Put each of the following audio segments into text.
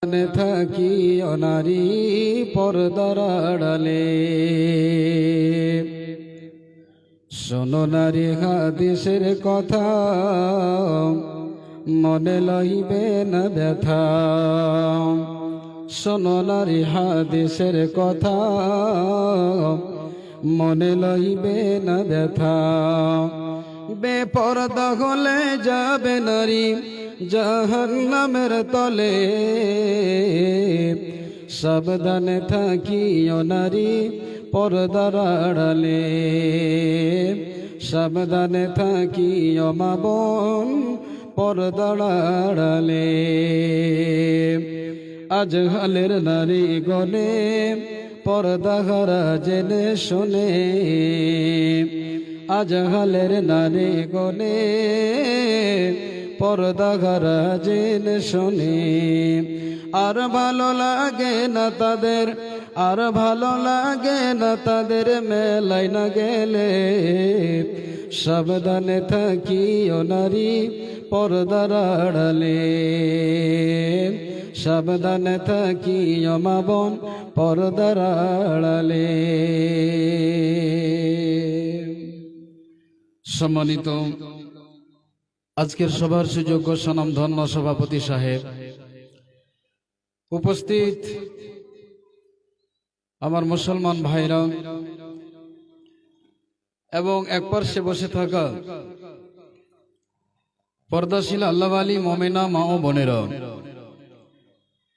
থাকি অনারী পর্দার আড়ালে। শোনো নারী হাদিসের কথা, মনে লইবে না ব্যথা। শোনো নারী হাদিসের কথা, মনে লইবে না ব্যথা। বেপরদা হলে যাবে নারী জাহান্নামের তলে। সাবধানে থাকিও নারী পর্দার আড়ালে। সাবধানে থাকিও মা বোন পর্দার আড়ালে। আজকালের নারী গণে পর্দাহারা জেনে শোনে। আজকালের নারী গণে পর্দাহারা জেনে শোনে। আর ভালো লাগে না তাদের, আর ভালো লাগে না তাদের মেলায় না গেলে। সাবধানে থাকিও নারী পর্দার আড়ালে। সাবধানে থাকিও মা বোন পর্দার আড়ালে। সম্মানিত আজকের সভার সুযোগ্য স্বনামধন্য সভাপতি সাহেব, উপস্থিত আমার মুসলমান ভাইরা এবং এক পার্শ্বে বসে থাকা পর্দাশীল আল্লাহওয়ালি মুমিনা মা ও বোনেরা,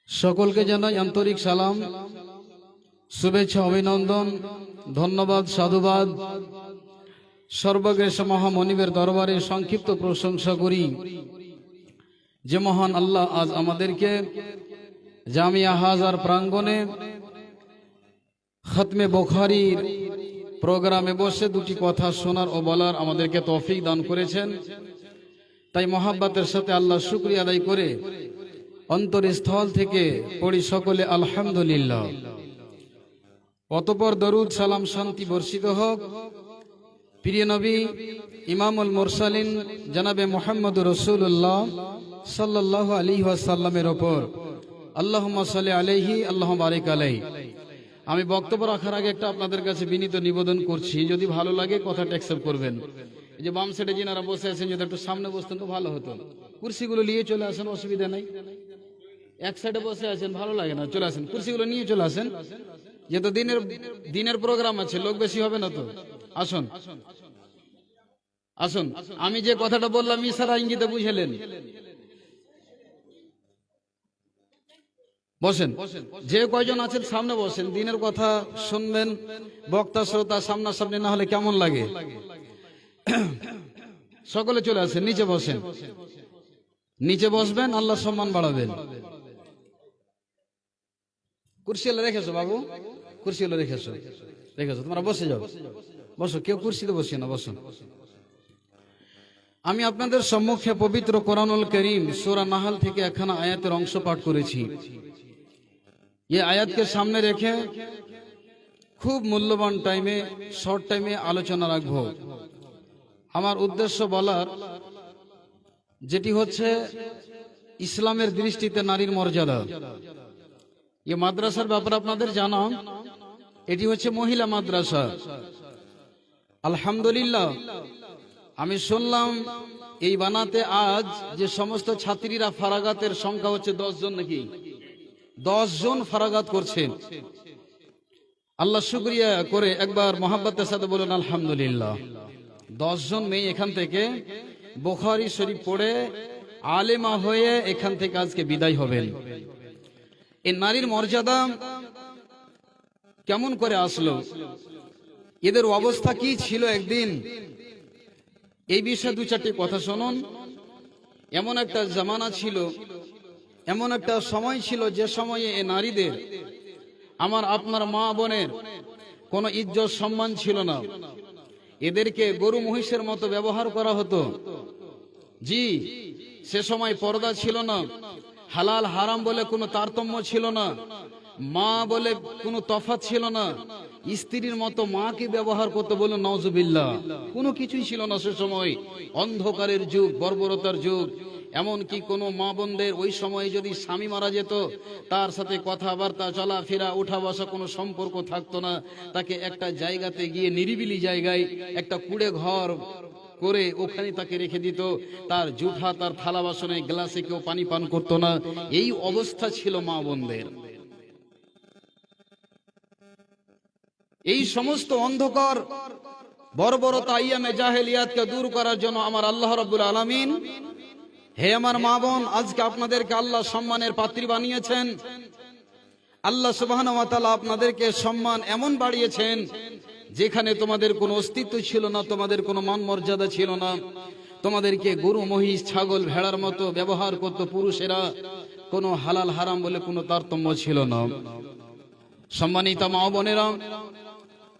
সকলকে জানাই আন্তরিক সালাম, শুভেচ্ছা, অভিনন্দন, ধন্যবাদ, সাধুবাদ। সর্বগ্রেস মহামনিবের দরবারে সংক্ষিপ্ত প্রশংসা করি যে মহান আল্লাহ আজ আমাদেরকে জামিয়া হাজার প্রাঙ্গণে খতমে বুখারীর প্রোগ্রামে বসে দুটি কথা শোনার ও বলার আমাদেরকে তৌফিক দান করেছেন। তাই মহাব্বতের সাথে আল্লাহ শুকরিয়া আদায় করে অন্তরস্থল থেকে পড়ি সকলে আলহামদুলিল্লাহ। অতঃপর দরুদ সালাম শান্তি বর্ষিত হোক প্রিয় নবী ইমামুল মুরসালিন জনাবে মুহাম্মদুর রাসূলুল্লাহ সাল্লাল্লাহু আলাইহি ওয়াসাল্লামের উপর। আল্লাহুম্মা সাল্লি আলাইহি আল্লাহুম্মা বারিক আলাইহি। আমি বক্তব্য রাখার আগে একটা আপনাদের কাছে বিনীত নিবেদন করছি, যদি ভালো লাগে কথাটা অ্যাকসেপ্ট করবেন। এই যে বাম সাইডে যিনারা বসে আছেন, যদি একটু সামনে বসতেন তো ভালো হতো। কুরসিগুলো নিয়ে চলে আসেন, অসুবিধা নাই। এক সাইডে বসে আছেন, ভালো লাগে না, চলে আসেন, কুরসিগুলো নিয়ে চলে আসেন। যেহেতু দিনের প্রোগ্রাম আছে, লোক বেশি হবে না তো। আসুন আসুন, আমি যে কথাটা বললাম ইশারা ইঙ্গিতে বুঝলেন। বসেন, যে কয়জন আছেন সামনে বসেন, দিনের কথা শুনবেন। বক্তা শ্রোতা সামনাসামনি না হলে কেমন লাগে? সকলে চলে আসেন, নিচে বসেন। নিচে বসবেন, আল্লাহ সম্মান বাড়াবেন। কুরসি হলে রেখেছো বাবু, কুরসি হলে রেখেছো, তোমরা বসে যাও, বসো, কেউ কুরসিতে বসে না, বসো। আমি আপনাদের সম্মুখে পবিত্র কোরআনুল কারীম সূরা নাহল থেকে একখানা আয়াতের অংশ পাঠ করেছি। এই আয়াতকে সামনে রেখে খুব মূল্যবান টাইমে, শর্ট টাইমে আলোচনা রাখব। আমার উদ্দেশ্য বলার যেটি হচ্ছে ইসলামের দৃষ্টিতে নারীর মর্যাদা। এই মাদ্রাসার ব্যাপারে আপনাদের জানা, এটি হচ্ছে মহিলা মাদ্রাসা। আলহামদুলিল্লাহ, আমি শুনলাম এই বানাতে আজ যে সমস্ত ছাত্রীরা ফারাগাতের সংখ্যা হচ্ছে 10 জন, নাকি 10 জন ফারাগাত করছেন। আল্লাহ শুকরিয়া করে একবার মহাব্বতের সাথে বলুন আলহামদুলিল্লাহ। 10 জন মেয়ে এখান থেকে বুখারী শরীফ পড়ে আলেমা হয়ে এখান থেকে আজকে বিদায় হবেন। এই নারীর মর্যাদা কেমন করে আসলো, এদের অবস্থা কি ছিল একদিন, এই বিষয়ে দু চারটি কথা শুনুন। এমন একটা জামানা ছিল, এমন একটা সময় ছিল যে সময়ে এই নারীদের, আমার আপনার মা বোনের কোনো ইজ্জত সম্মান ছিল না। এদেরকে গরু মহিষের মতো ব্যবহার করা হতো। জি, সে সময় পর্দা ছিল না, হালাল হারাম বলে কোনো তারতম্য ছিল না। মা বলে কোনো তফাৎ ছিল না, স্ত্রীর মতো মাকে ব্যবহার করতে, বলুন নাউজুবিল্লাহ। কোনো কিছুই ছিল না সে সময়, অন্ধকারের যুগ, বর্বরতার যুগ। এমনকি কোনো মা বোনদের ওই সময়ে যদি স্বামী মারা যেত, তার সাথে কথাবার্তা, চলাফেরা, উঠা বসা কোনো সম্পর্ক থাকতো না। তাকে একটা জায়গাতে গিয়ে, নিরিবিলি জায়গায় একটা কুড়ে ঘর করে ওখানে তাকে রেখে দিত। তার জুঠা, তার থালা বাসনে, গ্লাসে কেউ পানি পান করতো না। এই অবস্থা ছিল মা বোনদের। এই সমস্ত অন্ধকার, বর্বরতা, আইয়ামে জাহেলিয়াতকে দূর করার জন্য আমার আল্লাহ রাব্বুল আলামিন, হে আমার মা বোন, আজকে আপনাদেরকে আল্লাহ সম্মানের পাত্রী বানিয়েছেন। আল্লাহ সুবহানাহু ওয়া তাআলা আপনাদেরকে সম্মান এমন বাড়িয়েছেন, যেখানে তোমাদের কোনো অস্তিত্ব ছিল না, তোমাদের কোনো মান মর্যাদা ছিল না। তোমাদেরকে গরু, মহিষ, ছাগল, ভেড়ার মতো ব্যবহার করত পুরুষেরা। কোনো হালাল হারাম বলে কোনো তারতম্য ছিল না। সম্মানিত মা বোনেরা,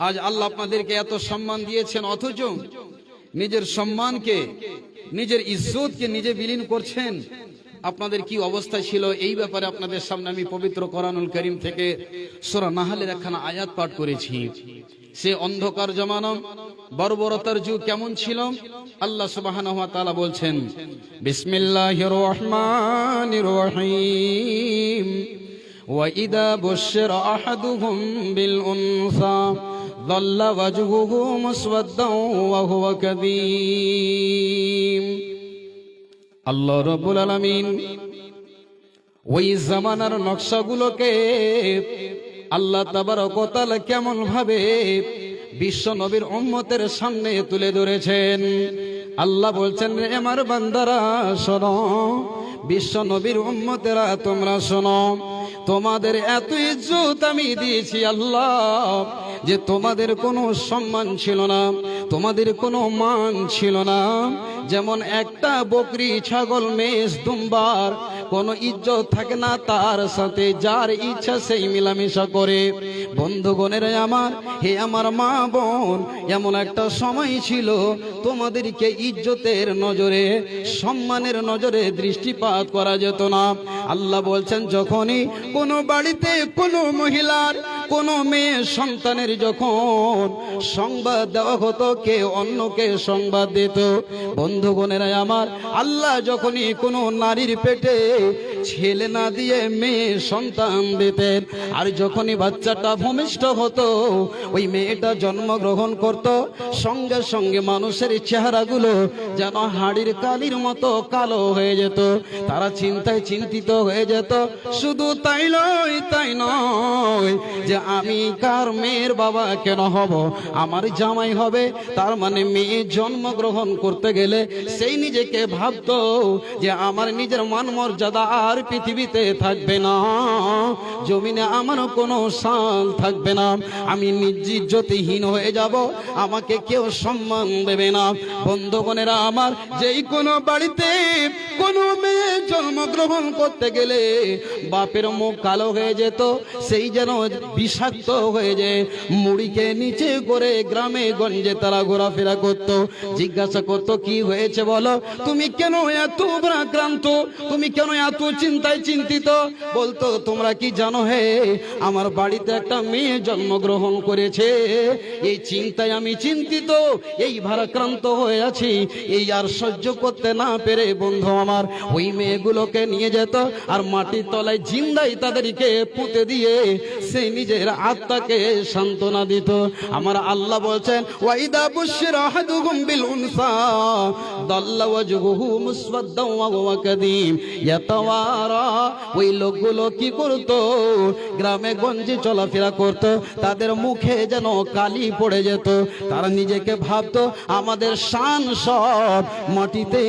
আজ আল্লাহ আপনাদেরকে এত সম্মান দিয়েছেন, অথচ নিজের সম্মানকে, নিজের ইজ্জতকে নিজে বিলীন করছেন। আপনাদের কি অবস্থা ছিল, এই ব্যাপারে আপনাদের সামনে আমি পবিত্র কোরআনুল কারীম থেকে সূরা নাহলের একখানা আয়াত পাঠ করেছি। সে অন্ধকার জমানা, বর্বরতার যুগ কেমন ছিল আল্লাহ সুবহানাহু ওয়া তাআলা বলছেন, বিসমিল্লাহির রহমানির রহিম, ওয়া ইদা বুশিরা আহাদুহুম বিল উনসা যাল্লা ওয়াজহুহু মুসওয়াদ্দান ওয়া হুয়া কাযীম। আল্লাহ রাব্বুল আলামিন ওই জামানার নকশাগুলোকে আল্লাহ তাবারক ওয়া তাআলা কেমন ভাবে বিশ্ব নবীর উম্মতের সামনে তুলে ধরেছেন। আল্লাহ বলছেন, রে আমার বান্দারা শোনো, বিশ্ব নবীর উম্মতেরা তোমরা শোনো, তোমাদের এত ইজ্জত আমি দিয়েছি আল্লাহ, যে তোমাদের কোনো সম্মান ছিল না, তোমাদের কোনো মান ছিল না। যেমন একটা বকরি, ছাগল, মেষ, দুম্বার কোনো ইজ্জত থাকে না, তার সাথে যার ইচ্ছা সেই মিলামেশা করে। বন্ধুগণেরা আমার, হে আমার মা বোন, এমন একটা সময় ছিল তোমাদেরকে ইজ্জতের নজরে, সম্মানের নজরে দৃষ্টিপাত করা যেত না। আল্লাহ বলছেন, যখনই কোনো বাড়িতে কোনো মহিলার, কোনো মেয়ে সন্তানের যখন সংবাদ দেওয়া হতো, কে অন্যকে সংবাদ দিত। বন্ধুগণেরা আমার, আল্লাহ যখনই কোনো নারীর পেটে ছেলে না দিয়ে মেয়ে সন্তান দিতেন, আর যখনই বাচ্চাটা ভূমিষ্ঠ হতো, ওই মেয়েটা জন্মগ্রহণ করত, সঙ্গে সঙ্গে মানুষের চেহারাগুলো যেন হাড়ির কালির মতো কালো হয়ে যেত। তারা চিন্তায় চিন্তিত হয়ে যেত। শুধু তাই নয় যে আমি কার মেয়ের বাবা কেন হব, আমার জামাই হবে। তার মানে মেয়ে জন্মগ্রহণ করতে গেলে সেই নিজেকে ভাবতো যে আমার নিজের মান মর্যাদা আর পৃথিবীতে থাকবে না, জমিনে আমার কোনো শান থাকবে না, আমি নির্জিজ্জতিহীন হয়ে যাব, আমাকে কেউ সম্মান দেবে না। বন্ধুগণেরা আমার, যেই কোনো বাড়িতে কোনো মেয়ে জন্মগ্রহণ করতে গেলে বাপের মুখ কালো হয়ে যেত, সেই যেন বিষাক্ত হয়ে যায়। মুড়িকে নিচে করে গ্রামে গঞ্জে তারা ঘোরাফেরা করত। জিজ্ঞাসা করত, কি হয়েছে বলো, তুমি কেন এত আক্রান্ত, তুমি কেন এত চিন্তায় চিন্তিত? বলতো, তোমরা কি জানো হে, আমার বাড়িতে একটা মেয়ে জন্মগ্রহণ করেছে, এই চিন্তায় আমি চিন্তিত, এই ভারাক্রান্ত হয়ে আছি, এই আর সহ্য করতে না পেরে বন্ধু আমার ওই মেয়েগুলোকে নিয়ে যেত, আর মাটির তলায় জিন্দাই তাদেরকে পুঁতে দিয়ে সেই নিজের আত্মাকে সান্ত্বনা দিত। আমার আল্লাহ বলছেন, ওয়াইদা বুশিরা আহাদুহুম বিল উনসা দাল্লা ওয়াজহুহু মুসওয়াদ্দান ওয়া হুয়া কাযীম ইয়াতাওয়ারা। ওই লোকগুলো কি করত, গ্রামে গঞ্জে চলাফেরা করত, তাদের মুখে যেন কালি পড়ে যেত। তারা নিজেকে ভাবতো আমাদের শান সব মাটিতে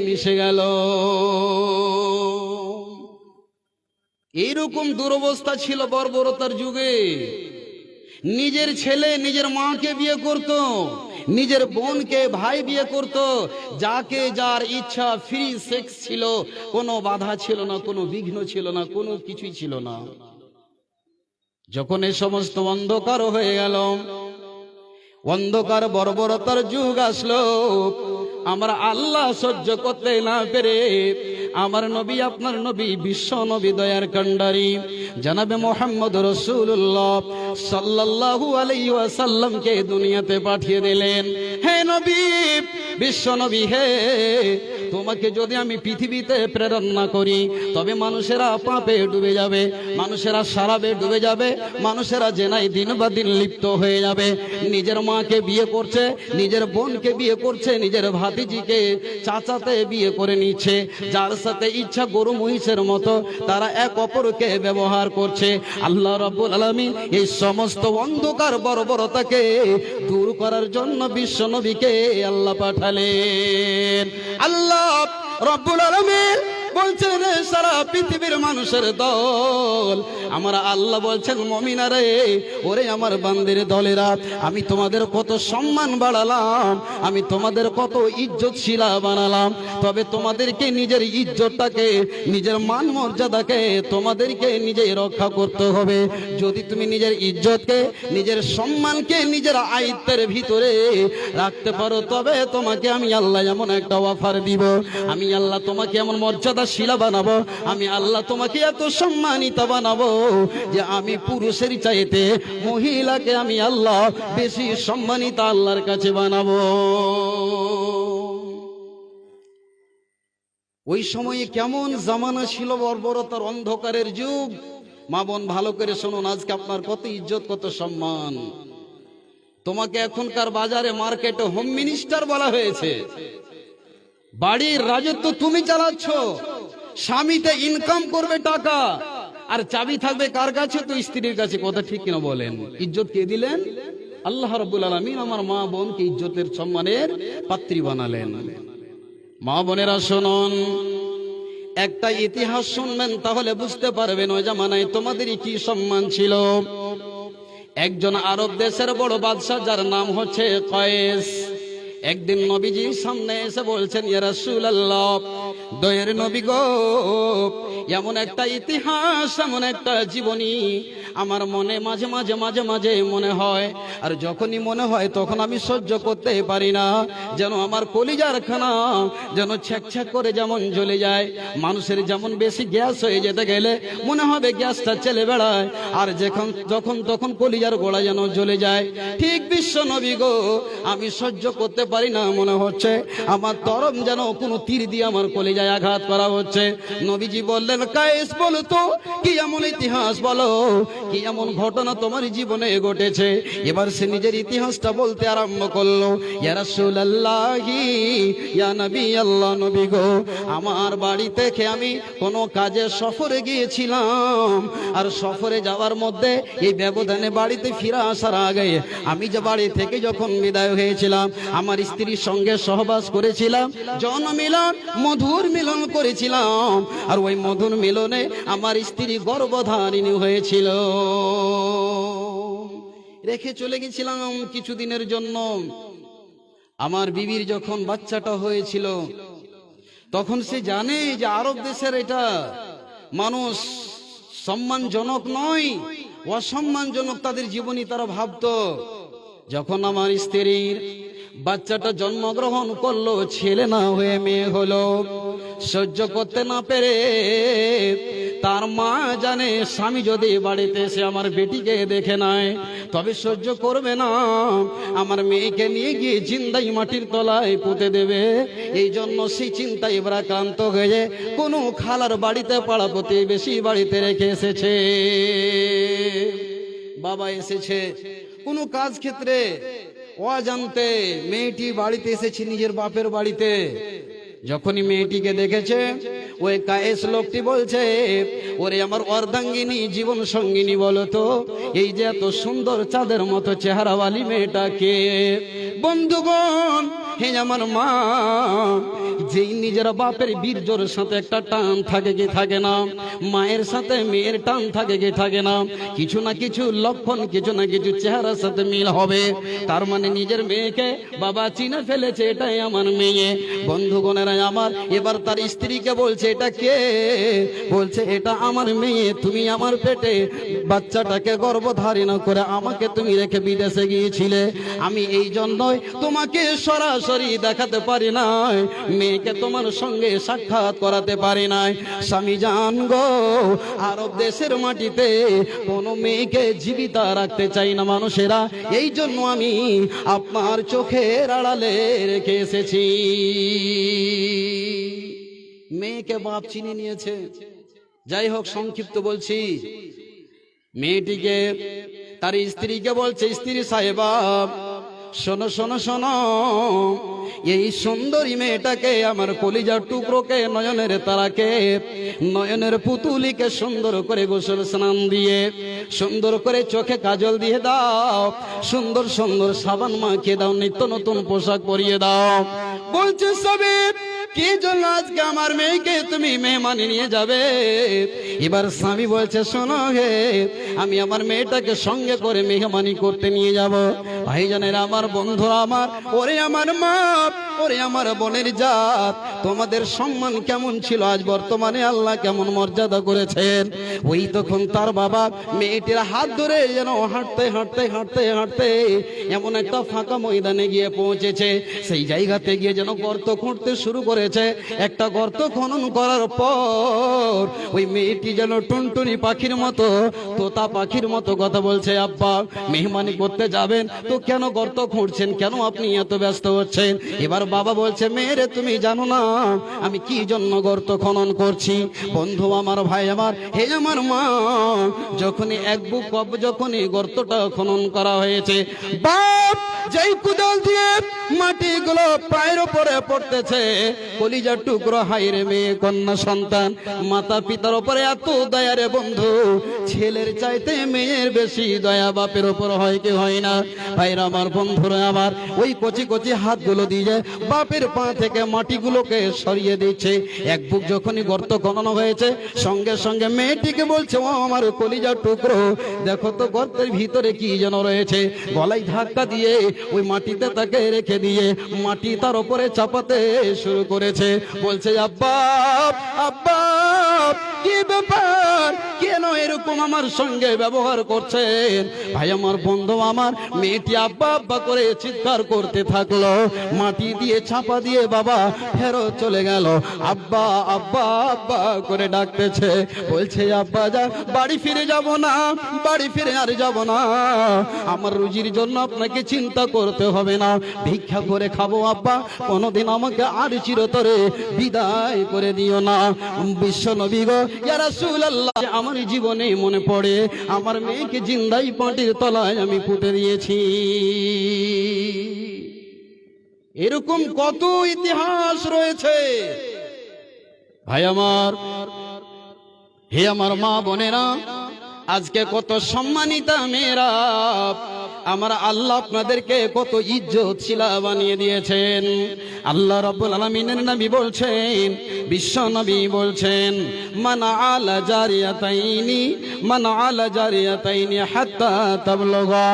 মিশে গেল। এইরকম দুরবস্থা ছিল বর্বরতার যুগে। নিজের ছেলে নিজের মাকে বিয়ে করত, নিজের বোনকে ভাই বিয়ে করত, যাকে যার ইচ্ছা, ফ্রি সেক্স ছিল, কোনো বাধা ছিল না, কোনো বিঘ্ন ছিল না, কোনো কিছুই ছিল না। যখন এই সমস্ত অন্ধকার হয়ে গেল, অন্ধকার বর্বরতার যুগ আসলো, আমরা আল্লাহ সহ্য করতে না পেরে আমার নবী আপনার নবী বিশ্ব নবী দয়ার কান্ডারি জনাবে মুহাম্মদ রাসূলুল্লাহ সাল্লাল্লাহু আলাইহি ওয়াসাল্লামকে দুনিয়াতে পাঠিয়ে দিলেন। হে নবী, বিশ্ব নবী, হে তোমাকে যদি আমি পৃথিবীতে প্রেরণ না করি তবে মানুষেরা পাপে ডুবে যাবে, মানুষেরা শারাবে ডুবে যাবে, মানুষেরা জেনায় দিন বা দিন লিপ্ত হয়ে যাবে। নিজের মাকে বিয়ে করছে, নিজের বোনকে বিয়ে করছে, নিজের ভাতিজিকে চাচাতে বিয়ে করে নিচ্ছে, যার সাথে ইচ্ছা গরু মহিষের মতো তারা এক অপরকে ব্যবহার করছে। আল্লাহ রাব্বুল আলামিন এই সমস্ত অন্ধকার বর্বরতাকে দূর করার জন্য বিশ্ব নবীকে আল্লাহ পাঠালেন। আল্লাহ রাব্বুল আলামিন বলছেন সারা পৃথিবীর মানুষের দল, আমার আল্লাহ বলছেন মুমিনারে, ওরে আমার বান্দের দলেরা, আমি তোমাদের কত সম্মান বাড়ালাম, আমি তোমাদের কত ইজ্জতশীলা বানালাম, তবে তোমাদেরকে নিজের ইজ্জতটাকে, নিজের মান মর্যাদাকে তোমাদেরকে নিজেই রক্ষা করতে হবে। যদি তুমি নিজের ইজ্জতকে, নিজের সম্মানকে নিজের আয়ত্তের ভিতরে রাখতে পারো তবে তোমাকে আমি আল্লাহ এমন একটা অফার দিব, আমি আল্লাহ তোমাকে এমন মর্যাদাশীলা বানাবো, আমি আল্লাহ তোমাকে এত সম্মানিত বানাবো যে আমি পুরুষের চাইতে মহিলাকে আমি আল্লাহ বেশি সম্মানিত আল্লাহর কাছে বানাবো। ওই সময়ে কেমন জামানা ছিল, বর্বরতার অন্ধকারের যুগ। মা বোন ভালো করে শুনুন, আজকে আপনার কত ইজ্জত, কত সম্মান। তোমাকে এখনকার বাজারে মার্কেটে হোম মিনিস্টার বলা হয়েছে, বাড়ির রাজত্ব তুমি চালাচ্ছ, স্বামীতে ইনকাম করবে টাকা, আর চাবি থাকবে কার কাছে? তো স্ত্রীর কাছে। কথা ঠিক কিনা বলেন? ইজ্জত কে দিলেন? আল্লাহ রাব্বুল আলামিন আমার মা বোনকে ইজ্জতের সম্মানের পাত্রী বানালেন। মা বোনেরা শুনুন, একটা ইতিহাস শুনবেন তাহলে বুঝতে পারবেন ওই জামানায় তোমাদেরই কি সম্মান ছিল। একজন আরব দেশের বড় বাদশা যার নাম হচ্ছে কয়েস, একদিন নবীজির সামনে এসে বলছেন, ইয়া রাসূলুল্লাহ, দয়ার নবী গো, এমন একটা ইতিহাস, এমন একটা জীবনী আমার মনে মাঝে মাঝে মাঝে মাঝে মনে হয়, আর যখনই মনে হয় তখন আমি সহ্য করতে পারি না, যেন আমার কলিজার খানা যেন ছ্যাক করে যেমন জ্বলে যায়। মানুষের যেমন বেশি গ্যাস হয়ে যেতে গেলে মনে হবে গ্যাসটা চলে বেড়ায়, আর যখন তখন কলিজার গোড়া যেন জ্বলে যায়। ঠিক বিশ্ব নবী গো, আমি সহ্য করতে পারি না, মনে হচ্ছে আমার তরম যেন কোনো তীর দিয়ে আমার কলিজায় আঘাত করা হচ্ছে। নবীজি বললেন, কায়েস বলো তো কি এমন ইতিহাস, বলো কি এমন ঘটনা তোমার জীবনে ঘটেছে। এবার সে নিজের ইতিহাসটা বলতে আরম্ভ করলো। ইয়া রাসূলুল্লাহি, ইয়া নবী আল্লাহ, নবী গো, আমার বাড়ি থেকে আমি কোনো কাজে সফরে গিয়েছিলাম, আর সফরে যাওয়ার মধ্যে এই ব্যবধানে বাড়িতে ফিরে আসার আগে আমি যে বাড়ি থেকে যখন বিদায় হয়েছিলাম আমার স্ত্রীর সঙ্গে সহবাস করেছিলাম, জনমিলন মধুর মিলন করেছিলাম, আর ওই মধুর মিলনে আমার স্ত্রী গর্ভধারিণী হয়েছিল। রেখে চলে গেছিলাম কিছুদিনের জন্য। আমার বিবির যখন বাচ্চাটা হয়েছিল তখন সে জানে যে আরব দেশের এটা মানুষ সম্মানজনক নয়, অসম্মানজনক তাদের জীবনী তারা ভাবতো। যখন আমার স্ত্রীর বাচ্চাটা জন্মগ্রহণ করলো, ছেলে না হয়ে মেয়ে হলো, সহ্য করতে না পেরে তার মা জানে স্বামী যদি বাড়িতে এসে আমার বেটিকে দেখে নেয় তবে সহ্য করবে না, আমার মেয়েকে নিয়ে গিয়ে জিন্দাই মাটির তলায় পুঁতে দেবে। এই জন্য সেই চিন্তায় ভারাক্রান্ত হয়ে কোনো খালার বাড়িতে পাড়া প্রতিবেশী বাড়িতে রেখে এসেছে। বাবা এসেছে কোনো কাজ ক্ষেত্রে, অজান্তে মেয়েটি বাড়িতে এসেছে নিজের বাপের বাড়িতে। যখনই মেয়েটিকে দেখেছে ওই কায়েস লোকটি বলছে, ওরে আমার অর্ধাঙ্গিনী জীবন সঙ্গিনী বলো তো, এই যে এত সুন্দর চাঁদের মতো চেহারাওয়ালি মেয়েটাকে। বন্ধুগণ, হে আমার মা, যেই নিজের বাপের বীর্যর সাথে একটা টান থাকে কি থাকে না, মায়ের সাথে মেয়ের টান থাকে কি থাকে না, কিছু না কিছু লক্ষণ, কিছু না কিছু চেহারার সাথে মিল হবে। তার মানে নিজের মেয়েকে বাবা চিনে ফেলেছে, এটাই আমার মেয়ে। বন্ধুগণেরা আমার, এবার তার স্ত্রীকে বলছে, এটা কে? বলছে, এটা আমার মেয়ে, তুমি আমার পেটে বাচ্চাটাকে গর্ভধারণ করে আমাকে তুমি রেখে বিদেশে গিয়েছিলে, আমি এই জন্যই তোমাকে সরাসরি সরাসরি দেখাতে পারি নাই, মেয়েকে তোমার সঙ্গে সাক্ষাৎ করাতে পারি নাই। স্বামী জান গো, আরব দেশের মাটিতে কোনো মেয়েকে জীবিতা রাখতে চাই না মানুষেরা, এই জন্য আমি আপনার চোখের আড়ালে রেখে এসেছি। মেয়েকে বাপ চিনে নিয়েছে। যাই হোক, সংক্ষিপ্ত বলছি। মেয়েটিকে তার স্ত্রীকে বলছে, স্ত্রী সাহেবা শোনো শোনো শোনো, এই সুন্দরী মেয়েটাকে, আমার কলিজার টুকরোকে, নয়নের তারাকে, নয়নের পুতুলিকে সুন্দর করে গোসল স্নান দিয়ে, সুন্দর করে চোখে কাজল দিয়ে দাও, সুন্দর সুন্দর সাবান মাখিয়ে দাও, নিত্য নতুন পোশাক পরিয়ে দাও। বলছে সবে কি জন্য আজকে আমার মেয়েকে তুমি মেহমানি নিয়ে যাবে? এবার স্বামী বলছে, শোনো হে, আমি আমার মেয়েটাকে সঙ্গে করে মেহমানি করতে নিয়ে যাব। ভাইজানের আমার বন্ধুরা আমার, ওরে আমার মা, ওরে আমার বোনের জাত, তোমাদের সম্মান কেমন ছিল, আজ বর্তমানে আল্লাহ কেমন মর্যাদা করেছেন। ওই তখন তার বাবা মেয়েটির হাত ধরে যেন হাঁটতে হাঁটতে হাঁটতে হাঁটতে এমন একটা ফাঁকা ময়দানে গিয়ে পৌঁছেছে। সেই জায়গাতে গিয়ে যেন গর্ত খুঁড়তে শুরু করেছে। একটা গর্ত খনন করার পর ওই মেয়েটি যেন টুনটুনি পাখির মতো, তোতা পাখির মতো কথা বলছে, আব্বা মেহমানি করতে যাবেন তো কেন গর্ত খুঁড়ছেন, কেন আপনি এত ব্যস্ত হচ্ছেন? এবার বাবা বলছে, মেয়েরে তুমি জানো না আমি কি জন্য গর্ত খনন করছি? বন্ধু আমার, ভাই আমার, হে আমার মা, যখনই এক বুক কব, যখনই গর্তটা খনন করা হয়েছে, বাপ যেই কুদাল দিয়ে মাটিগুলো পায়ের উপরে পড়তেছে, কলিজার টুকরো, হাইরে মেয়ে কন্যা সন্তান, মাতা পিতার উপরে এত দয়া রে বন্ধু, ছেলের চাইতে মেয়ের বেশি দয়া বাপের উপর হয় কি হয় না? ভাইরা আমার, বন্ধুরা আমার, ওই কচি কচি হাতগুলো দিয়ে বাপের পা থেকে মাটিগুলোকে সরিয়ে দিচ্ছে। এক বুক যখনই গর্ত খনন হয়েছে, সঙ্গে সঙ্গে মেয়েটিকে বলছে, ও আমার কলিজার টুকরো, দেখো তো গর্তের ভিতরে কি যেন রয়েছে। গলায় ধাক্কা দিয়ে ওই মাটিতে তাকে রেখে দিয়ে মাটি তার উপরে চাপাতে শুরু করেছে। বলছে, আব্বা আব্বা, কি ব্যাপার, কেন এরকম আমার সঙ্গে ব্যবহার করছেন? ভাই আমার, বন্ধু আমার, মেয়েটি আব্বা আব্বা করে চিৎকার করতে থাকলো। মাটি দিয়ে চাপা দিয়ে বাবা ফেরত চলে গেল। আব্বা আব্বা আব্বা করে ডাকতেছে। বলছে, আব্বা যা, বাড়ি ফিরে যাব না, বাড়ি ফিরে আর যাব না, আমার রুজির জন্য আপনাকে চিন্তা করতে হবে না, ভিক্ষা করে খাবো আব্বা, কোনোদিন আমাকে আর চিরতরে বিদায় করে দিও না। বিশ্ব নবী গো, ইয়া রাসূলুল্লাহ, আমার জীবনে মনে পড়ে আমার মেয়েকে জিন্দাই পাটির তলায় আমি পুঁতে দিয়েছি। এরকম কত ইতিহাস রয়েছে ভাই আমার, হে আমার মা বোনেরা, আজকে কত সম্মানিতা মেয়েরা, আমার আল্লাহ আপনাদেরকে কত ইজ্জত শিলা বানিয়ে দিয়েছেন। আল্লাহ রাব্বুল আলামিনের নবী বলছেন, বিশ্ব নবী বলছেন, মান আলা জারিয়াতাইনি, মান আলা জারিয়াতাইনি হাত্তা তাবলুগা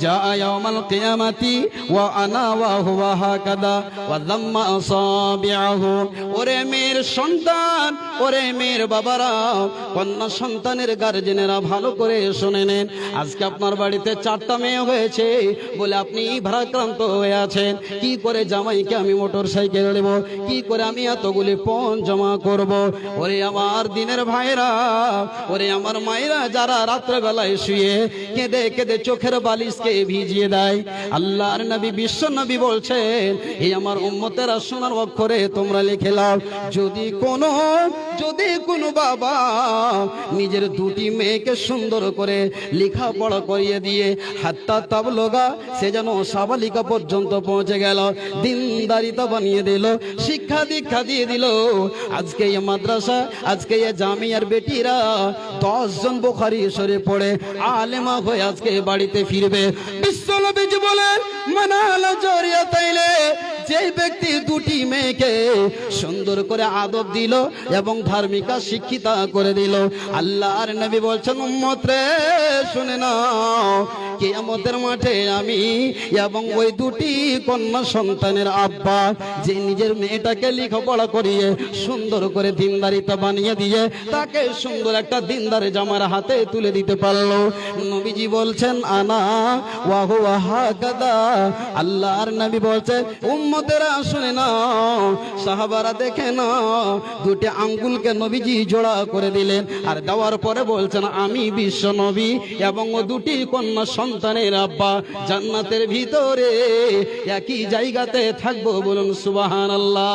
জা ইয়াউমাল কিয়ামাতি ওয়া আনা ওয়া হুয়া হাকাদা ওয়া যাম্মা আসাবিআহু। ওরে মেয়ের সন্তান, ওরে মেয়ের বাবারা, কন্যা সন্তানের গার্জেনেরা, ভালো করে শুনে নেন। আজকে আপনার বাড়িতে 4টা মেয়ে হয়েছে বলে আপনি ভারাক্রান্ত হয়ে আছেন। কি করে জামাইকে আমি মোটর সাইকেল দেব, কি করে আমি এতগুলি পণ জমা করব? ওরে আমার দিনের ভাইরা, ওরে আমার মায়েরা, যারা রাত্রে বেলায় শুয়ে কেঁদে কেঁদে চোখের বালিশকে ভিজিয়ে দেয়, আল্লাহর নবী বিশ্ব নবী বলছেন, এই আমার উম্মতেরা সোনার অক্ষরে তোমরা লিখে নাও, যদি কোনো বাবা নিজের দুটি মেয়েকে সুন্দর করে লেখাপড়া করিয়ে দিয়ে হাত্তা তাবলুগা, সে যেন সাবালিকা পর্যন্ত পৌঁছে গেল, দিনদারিতা বানিয়ে দিল, শিক্ষা দীক্ষা দিয়ে দিল, আজকে এই মাদ্রাসা, আজকে এই জামিয়ার বেটিরা 10 জন বুখারী শরীফ পড়ে আলেমা হয়ে আজকে বাড়িতে ফিরবে। বিশ্বনবী বলেন, মানালা জারিয়াতাইলে, যে ব্যক্তি দুটি মেয়েকে সুন্দর করে আদব দিল এবং ধার্মিকা শিক্ষিতা করে দিল, আল্লাহর নবী বলছেন, উম্মত রে শুনে নাও, কিয়ামতের মাঠে আমি এবং ওই দুটি কন্যা সন্তানের আব্বা, যে নিজের মেয়েটাকে লেখাপড়া করিয়ে সুন্দর করে দিনদারিতা বানিয়ে দিয়ে তাকে সুন্দর একটা দিনদার জামার হাতে তুলে দিতে পারলো, নবীজি বলছেন, আনা ওয়া হুয়া হাকাদা। আল্লাহর নবী বলছেন, উম্মত উম্মতেরা শুনে নাও, সাহাবারা দেখে নাও, দুটি আঙ্গুলকে নবীজি জোড়া করে দিলেন আর দেওয়ার পরে বলছেন আমি বিশ্ব নবী এবং ও দুটি কন্যা সন্তানের আব্বা জান্নাতের ভিতরে একই জায়গাতে থাকবো। বলুন সুবহানাল্লাহ।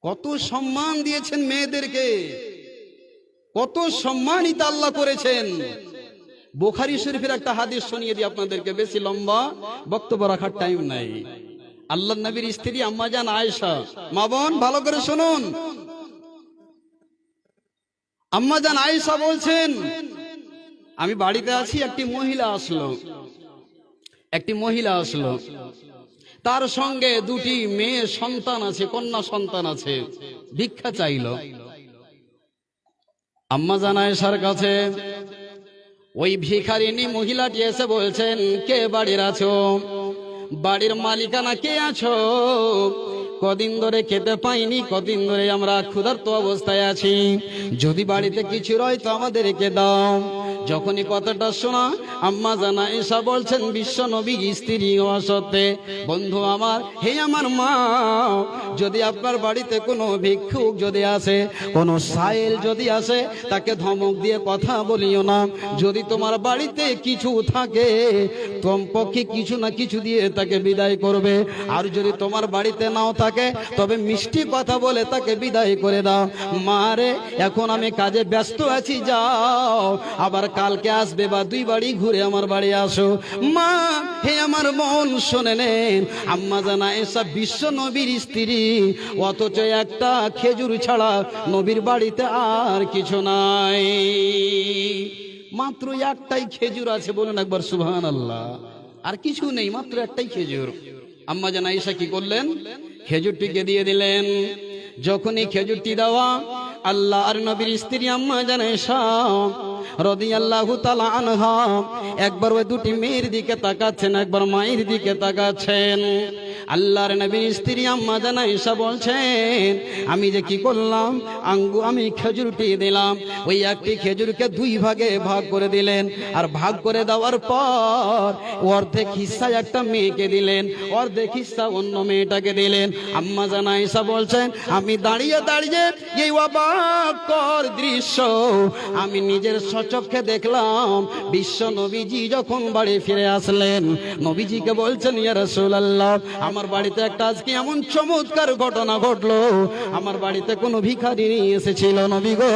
কত সম্মান দিয়েছেন মেয়েদেরকে, কত সম্মানিত আল্লাহ করেছেন। বুখারী শরীফের একটা হাদিস শুনিয়ে দিই আপনাদেরকে, বেশি লম্বা বক্তব্য রাখার টাইম নাই। আল্লাহর নবীর স্ত্রী আম্মা জান আয়েশা, মা বোন ভালো করে শুনুন। আম্মা জান আয়েশা বলছেন আমি বাড়িতে আছি, একটি মহিলা আসলো, তার সঙ্গে দুটি মেয়ে সন্তান আছে, কন্যা সন্তান আছে, ভিক্ষা চাইল। আম্মা জান আয়েশার কাছে ওই ভিখারিনী মহিলাটি এসে বলছেন কে বাড়ির আছো, বাড়ির মালিকানা কে আছো, কদিন ধরে খেতে পাইনি, কদিন ধরে আমরা ক্ষুধার্ত অবস্থায় আছি, যদি বাড়িতে কিছু রয় তো আমাদেরকে দাও। যখনই কথাটা শোনা আম্মা জান আয়েশা বলছেন বিশ্ব নবী স্ত্রী হওয়া সত্ত্বে, বন্ধু আমার, হে আমার মা, যদি আপনার বাড়িতে কোনো ভিক্ষুক যদি আসে, কোনো সাইল যদি আসে, তাকে ধমক দিয়ে কথা বলিও না। যদি তোমার বাড়িতে কিছু থাকে কমপক্ষে কিছু না কিছু দিয়ে তাকে বিদায় করবে, আর যদি তোমার বাড়িতে নাও থাকে তবে মিষ্টি কথা বলে তাকে বিদায় করে দাও। মারে এখন আমি কাজে ব্যস্ত আছি, যাও, আবার কালকে আসবে বা 2 বাড়ি ঘুরে আমার বাড়ি আসো। মা, হে আমার বোন শুনে নেন, আম্মা জান আয়েশা বিশ্ব নবীর স্ত্রী, অথচ একটা খেজুর ছাড়া নবীর বাড়িতে আর কিছু নাই, মাত্র একটাই খেজুর আছে। বলুন একবার সুবহানাল্লাহ। আর কিছু নেই, মাত্র একটাই খেজুর। আম্মা জান আয়েশা কি করলেন, খেজুরটিকে দিয়ে দিলেন। যখনই খেজুরটি দেওয়া, আল্লাহ আর নবীর স্ত্রী আম্মা জান আয়েশা রাদিয়াল্লাহু তাআলা আনহা একবার ওই দুটি মেয়ের দিকে তাকাচ্ছেন, একবার মায়ের দিকে তাকাচ্ছেন। আল্লাহর নবীর স্ত্রী আম্মা জান আয়েশা বলছেন আমি যে কি করলাম, আমি খেজুরটি দিলাম, ওই একটি খেজুরকে 2 ভাগে ভাগ করে দিলেন, আর ভাগ করে দেওয়ার পর অর্ধেক হিস্সা একটা মেয়েকে দিলেন, অর্ধেক হিস্সা অন্য মেয়েটাকে দিলেন। আম্মা জান আয়েশা বলছেন আমি দাঁড়িয়ে দাঁড়িয়ে এই অবাককর দৃশ্য আমি নিজের সচক্ষে দেখলাম। বিশ্ব নবীজি যখন বাড়ি ফিরে আসলেন, নবীজিকে বলছেন ইয়া রাসূলুল্লাহ, আমার বাড়িতে একটা আজকে এমন চমৎকার ঘটনা ঘটলো, আমার বাড়িতে কোনো ভিখারি এসেছিল নবী গো,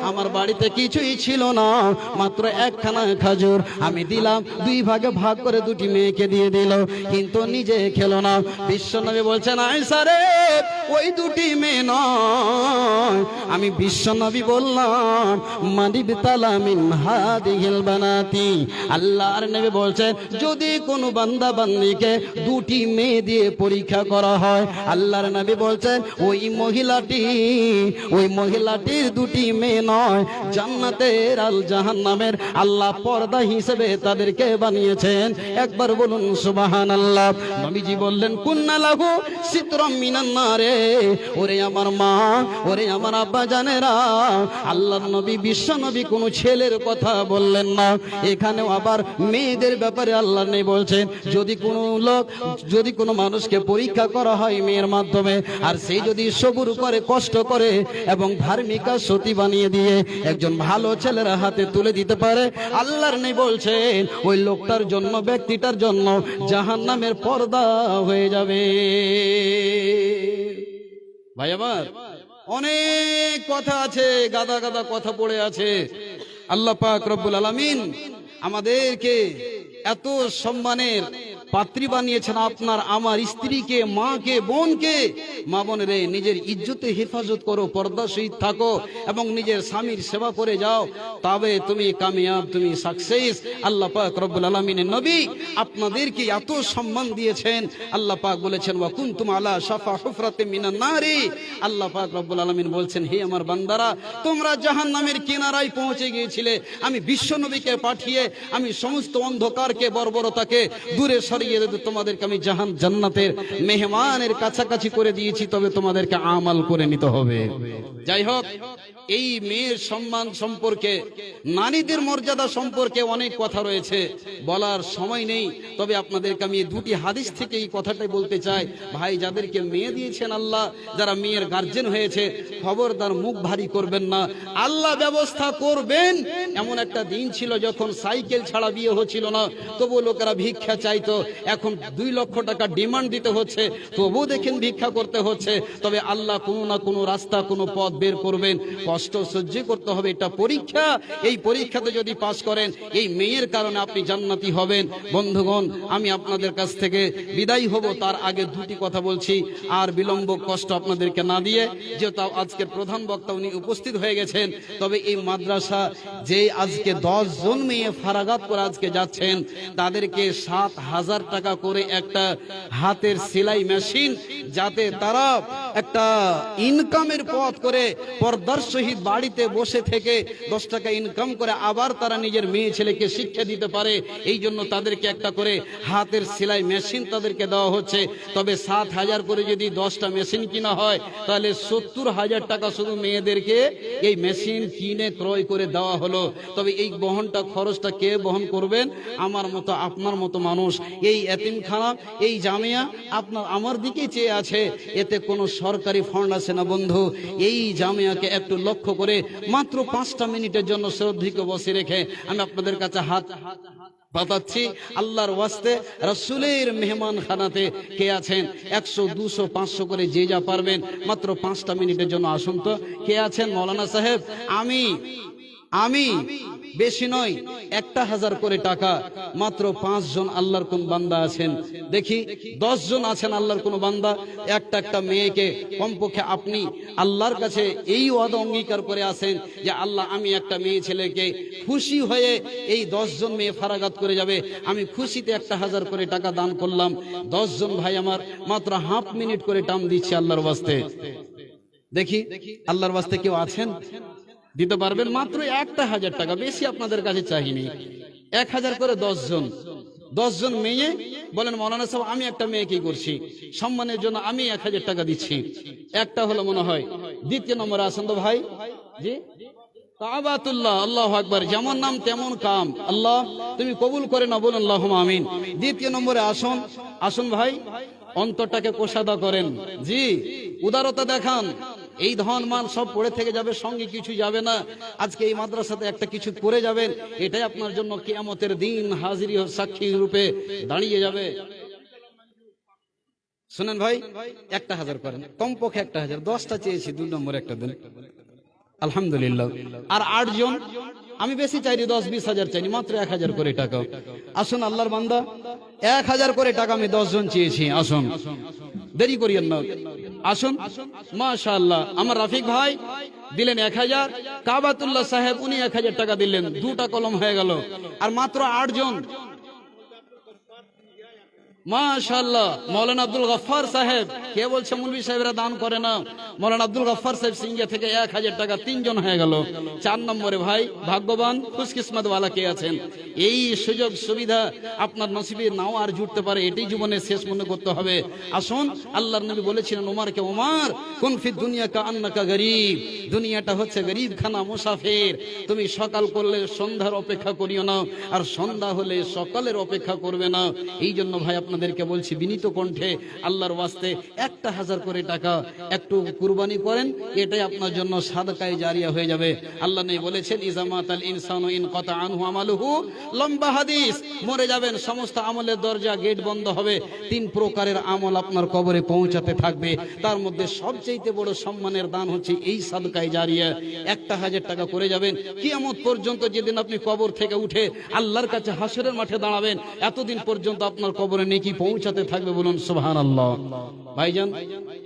আমার বাড়িতে কিছুই ছিল না, মাত্র একখানা খেজুর আমি দিলাম, 2 ভাগে ভাগ করে 2টি মেয়েকে দিয়ে দিল, কিন্তু নিজে খেলো না। বিশ্ব নবী বলছেন আয়েশা রে, ওই 2টি মেয়ে নয়, আমি বিশ্ব নবী বললাম মানিবতালা মিন হাদিহিল বানাতি। আল্লাহর নবী বলছেন যদি কোনো বান্দা বান্দীকে 2টি মেয়ে দিয়ে পরীক্ষা করা হয়, আল্লাহর নবী বলছেন ওই মহিলাটির 2টি মেয়ে নয়, জান্নাতের আর জাহান্নামের আল্লাহ পর্দা হিসেবে তাদেরকে বানিয়েছেন। একবার বলুন সুবহানাল্লাহ। নবীজি বললেন কুন্না লাহু সিতরাম মিনান নারে। ওরে আমার মা, ওরে আমার আব্বা জানেরা, আল্লাহর নবী বিশ্ব নবী কোনো ছেলের কথা বললেন না, এখানেও আবার মেয়েদের ব্যাপারে আল্লাহ নেই বলছেন যদি কোনো মানুষকে পরীক্ষা করা হয় মেয়ের মাধ্যমে, আর সেই যদি সবুর করে, কষ্ট করে এবং ধার্মিকা সতী বানিয়ে দিয়ে একজন ভালো ছেলের হাতে তুলে দিতে পারে, আল্লাহর নেই বলছেন ওই লোকটার জন্য, ব্যক্তিটার জন্য জাহান্নামের পর্দা হয়ে যাবে। ভাই আমার, অনেক কথা আছে, গাদা গাদা কথা পড়ে আছে। আল্লাহ পাক রব্বুল আলামিন আমাদেরকে এত সম্মানের পাত্রী বানিয়েছেন, আপনার আমার স্ত্রীকে, মাকে, বোনকে। মা বোনেরে, নিজের ইজ্জতে হেফাজত করো, পর্দাশীল থাকো এবং নিজের স্বামীর সেবা করে যাও, তবে তুমি কামিয়াব, তুমি সাকসেস। আল্লাহ পাক রব্বুল আলামিনের নবী আপনাদেরকে এত সম্মান দিয়েছেন। আল্লাহ পাক বলেছেন ওয়া কুনতুম আলা শাফা হুফরাতিন মিনান নারি। আল্লাহ পাক রব্বুল আলামিন বলছেন হে আমার বান্দারা, তোমরা জাহান্নামের কিনারায় পৌঁছে গিয়েছিলে, আমি বিশ্ব নবীকে পাঠিয়ে আমি সমস্ত অন্ধকারকে, বর্বরতাকে দূরে সরিয়ে দিতে তোমাদেরকে আমি জান্নাতের মেহমানের কাছাকাছি করে দিয়েছি, তবে তোমাদেরকে আমাল করে নিতে হবে। যাই হোক, এই মেয়ের সম্মান সম্পর্কে, নারীদের মর্যাদা সম্পর্কে অনেক কথা রয়েছে, বলার সময় নেই। তবে আপনাদেরকে আমি দুটি হাদিস থেকে এই কথাটাই বলতে চাই। ভাই, যাদেরকে মেয়ে দিয়েছেন আল্লাহ, যারা মেয়ের গার্জেন হয়েছে, খবরদার মুখ ভারী করবেন না। আল্লাহ ব্যবস্থা করবেন। এমন একটা দিন ছিল যখন সাইকেল ছাড়া বিয়ে হচ্ছিল না, তবু লোকেরা ভিক্ষা চাইতো। এখন 2 লক্ষ টাকা ডিমান্ড দিতে হচ্ছে, তবু দেখেন ভিক্ষা করতে হচ্ছে। তবে আল্লাহ কোনো না কোনো রাস্তা, কোনো পথ বের করবেন। কষ্ট সহ্য করতে হবে, এটা পরীক্ষা। এই পরীক্ষাতে যদি পাস করেন, এই মেয়ের কারণে আপনি জান্নাতি হবেন। বন্ধুগণ, আমি আপনাদের কাছ থেকে বিদায় হব, তার আগে দুটি কথা বলছি, আর বিলম্ব কষ্ট আপনাদেরকে না দিয়ে, যেহেতু আজকের প্রধান বক্তা উনি উপস্থিত হয়ে গেছেন। তবে এই মাদ্রাসা যে আজকে 10 জন মেয়ে ফারাগাত করে আজকে যাচ্ছেন, তাদেরকে 7,000 টাকা করে একটা হাতের সেলাই মেশিন, যাতে তারা একটা ইনকামের পথ করে পর্দার সহিত বাড়িতে বসে থেকে 10 টাকা ইনকাম করে আবার তারা নিজের মেয়ে ছেলেকে শিক্ষা দিতে পারে, এই জন্য তাদেরকে একটা করে হাতের সেলাই মেশিন তাদেরকে দেওয়া হচ্ছে। তবে 7,000 করে যদি 10টা মেশিন কিনা হয়, তাহলে 70,000 টাকা শুধু মেয়েদেরকে এই মেশিন কিনে ক্রয় করে দেওয়া হলো। তবে এই বহনটা, খরচটা কে বহন করবেন? আমার মতো, আপনার মতো মানুষ। এই এতিমখানা, এই জামিয়া আপনার আমার দিকে চেয়ে আছে, এতে কোনো সরকারি ফান্ড আছে না বন্ধু। এই জামিয়াকে একটু লক্ষ্য করে মাত্র 5টা মিনিটের জন্য শ্রদ্ধিকে বসে রেখে আমি আপনাদের কাছে হাত পাতাচ্ছি। আল্লাহর ওয়াস্তে রাসূলের মেহমান খানাতে কে আছেন? 100, 200, 500 করে যে যা পারবেন, মাত্র 5টা মিনিটের জন্য আসুন তো। কে আছেন? মৌলানা সাহেব, আমি বেশি নয়, 1,000 করে টাকা, মাত্র 5 জন আল্লাহর কোন বান্দা আছেন দেখি? 10 জন আছেন আল্লাহর কোন বান্দা? একটা মেয়েকে কমপক্ষে আপনি আল্লাহর কাছে এই ওয়াদা অঙ্গীকার করে আছেন যে আল্লাহ, আমি একটা মেয়ে ছেলেকে খুশি হয়ে এই 10 জন মেয়ে ফারাগাত করে যাবে, আমি খুশিতে 1,000 করে টাকা দান করলাম। 10 জন ভাই আমার মাত্র হাফ মিনিট করে টাইম দিচ্ছে আল্লাহর ওয়াস্তে। দেখি আল্লাহর ওয়াস্তে কেউ আছেন? দিতে পারবেন? মাত্র 1,000 টাকা, বেশি আপনাদের কাছে চাইনি। 1,000 করে 10 জন মেয়ে বলেন, মৌলানা সাহেব আমি একটা মেয়ে কি করছি, সম্মানের জন্য আমি 1,000 টাকা দিচ্ছি। একটা হলো মনে হয়। দ্বিতীয় নম্বরে আসেন তো ভাই। জি, কাবাতুল্লাহ, আল্লাহু আকবার। যেমন নাম তেমন কাম, আল্লাহ তুমি কবুল করে না, বলুন আল্লাহুম্মা আমিন। দ্বিতীয় নম্বরে আসুন ভাই, অন্তরটাকে কোষাদা করেন। জি, উদারতা দেখান। এই ধন মান সব পড়ে থেকে যাবে, সঙ্গে কিছু যাবে না। আজকে এই মাদ্রাসাতে একটা কিছু করে যাবেন, এটাই আপনার জন্য কিয়ামতের দিন হাজিরি ও সাক্ষী রূপে দাঁড়িয়ে যাবে। শুনেন ভাই, 1,000 করেন, কমপক্ষে 1,000। 10টা চেয়েছি, 2 নম্বর একটা দেন, আলহামদুলিল্লাহ। আর 8 জন, আমি বেশি চাইনি, 10-20 হাজার চাইনি, মাত্র 1,000 করে টাকা। আসুন আল্লাহর বান্দা, 1,000 করে টাকা আমি 10 জন চেয়েছি। আসুন, দেরি করিয়েন না, আসুন। মাশাআল্লাহ, আমার রাফিক ভাই দিলেন 1,000, কাবাতুল্লাহ সাহেব উনি 1,000 টাকা দিলেন, 2টা কলম হয়ে গেল। আর মাত্র 8 জন। মাশাআল্লাহ, মৌলানা আব্দুল গফফার সাহেব। কে বলছে মৌলভী সাহেবরা দান করে না? মৌলানা আব্দুল গফফার সাহেব সিঙ্গিয়া থেকে 1,000 টাকা, 3 জন হয়ে গেল। 4 নম্বরে ভাই, ভাগ্যবান খুশকিসমত ওয়ালা কে আছেন? এই সুযোগ সুবিধা আপনার নসিবে নাও আর জুটতে পারে, এটাই জীবনের শেষ মনে করতে হবে। আসুন, আল্লাহর নবী বলেছিলেন ওমরকে, ওমর কুন ফি দুনিয়া কা আন্নাকা গরীব, দুনিয়াটা হচ্ছে গরীব খানা, মুসাফির। তুমি সকাল করলে সন্ধ্যার অপেক্ষা করিও না, আর সন্ধ্যা হলে সকালের অপেক্ষা করবে না। এই জন্য ভাই আপনাদেরকে বলছি বিনীত কণ্ঠে, আল্লাহর ওয়াস্তে 1,000 করে টাকা একটু কুরবানি করেন, এটাই আপনার জন্য সাদকায়ে জারিয়া হয়ে যাবে। আল্লাহ নবী বলেছেন, ইজামাতাল ইনসানু ইন কাতা আনহু আমালুহু, লম্বা হাদিস, মরে যাবেন, সমস্ত আমলের দরজা গেট বন্ধ হবে, 3 প্রকারের আমল আপনার কবরে পৌঁছাতে থাকবে। তার মধ্যে সবচেয়ে বড় সম্মানের দান হচ্ছে এই সাদকায়ে জারিয়া। 1,000 টাকা করে যাবেন, কিয়ামত পর্যন্ত, যেদিন আপনি কবর থেকে উঠে আল্লাহর কাছে হাসরের মাঠে দাঁড়াবেন, এতদিন পর্যন্ত আপনার কবরে নেকি পৌঁছাতে থাকবে। বলুন সুবহানাল্লাহ। ভাইজান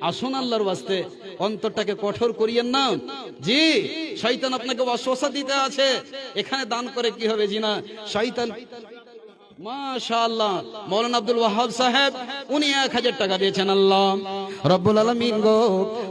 আসুন, আল্লাহর ওয়াস্তে অন্তরটাকে কঠোর করিয়েন না। জি, শয়তান আপনাকে ওয়াসওয়াসা দিতে আছে, এখানে দান করে কি হবে? জি না, শয়তান মাশাআল্লাহ মাওলানা আব্দুল ওয়াহাব সাহেব উনি 1000 টাকা দিয়েছেন। আল্লাহ রব্বুল আলামিন গো,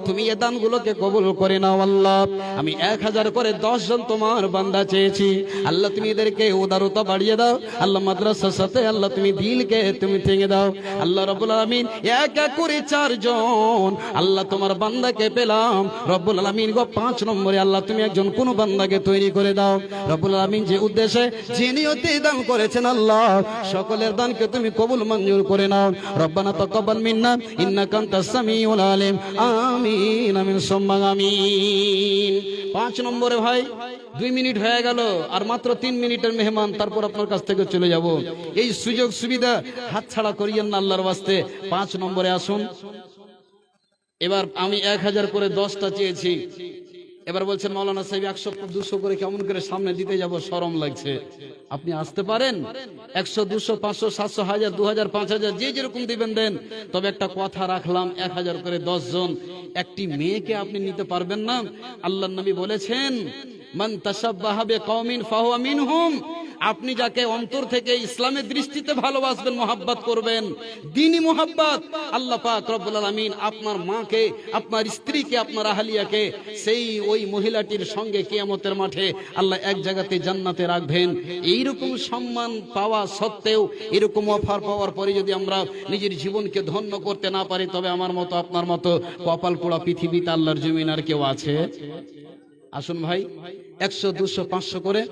তুমি এই দানগুলোকে কবুল করে নাও আল্লাহ। আমি 1000 করে 10 জন তোমার বান্দা চেয়েছি আল্লাহ, তুমি এদেরকে উদারতা বাড়িয়ে দাও আল্লাহ। মাদ্রাসার সাথে আল্লাহ তুমি দিলকে তুমি ভেঙে দাও আল্লাহ রব্বুল আলামিন। এক এক করে 4 জন আল্লাহ তোমার বান্দাকে পেলাম রব্বুল আলামিন গো। 5 নম্বরে আল্লাহ তুমি একজন কোন বান্দাকে তৈরি করে দাও রব্বুল আলামিন। যে উদ্দেশ্যে যে নিয়তে দান করেছেন আল্লাহ, সকলের দানকে তুমি কবুল মঞ্জুর করে নাও। রব্বানা তাকাব্বাল মিন্না ইন্নাকা আনতাস সামিউল আলিম। আমিন আমিন সুম্মা আমিন। 5 নম্বরে ভাই 2 মিনিট হয়ে গেল, আর মাত্র 3 মিনিটের মেহমান, তারপর আপনার কাছ থেকে চলে যাব। এই সুযোগ সুবিধা হাতছাড়া করিয়েন না আল্লাহর ওয়াস্তে। 5 নম্বরে আসুন। এবার আমি 1000 করে 10টা চেয়েছি। এবার বলছেন মাওলানা সাহেব 100 200 করে কেমন করে সামনে দিতে যাব, শরম লাগছে। আপনি আসতে পারেন 100 200 500 700 1000 2000 5000 যে যেরকম দিবেন দেন। তবে একটা কথা রাখলাম, 1000 করে 10 জন, একটি মেয়েকে আপনি নিতে পারবেন না। আল্লাহর নবী বলেছেন মান তাশাব্বাহা বিকওমিন ফাহুয়া মিনহুম। আপনি যাকে অন্তর থেকে ইসলামের দৃষ্টিতে ভালোবাসবেন, মোহাব্বত করবেন, দ্বীনি মোহাব্বত, আল্লাহ পাক রব্বুল আলামিন আপনার মাকে, আপনার স্ত্রীকে, আপনার আহলিয়াকে সেই ওই মহিলাটির সঙ্গে কিয়ামতের মাঠে আল্লাহ এক জায়গাতে জান্নাতে রাখবেন। এইরকম সম্মান পাওয়া সত্ত্বেও, এরকম অফার পাওয়ার পরে যদি আমরা নিজের জীবনকে ধন্য করতে না পারি, তবে আমার মতো আপনার মতো কপাল পোড়া পৃথিবীতে আল্লাহর জমিন আর কেউ আছে? আসুন ভাই 100 200 500 করে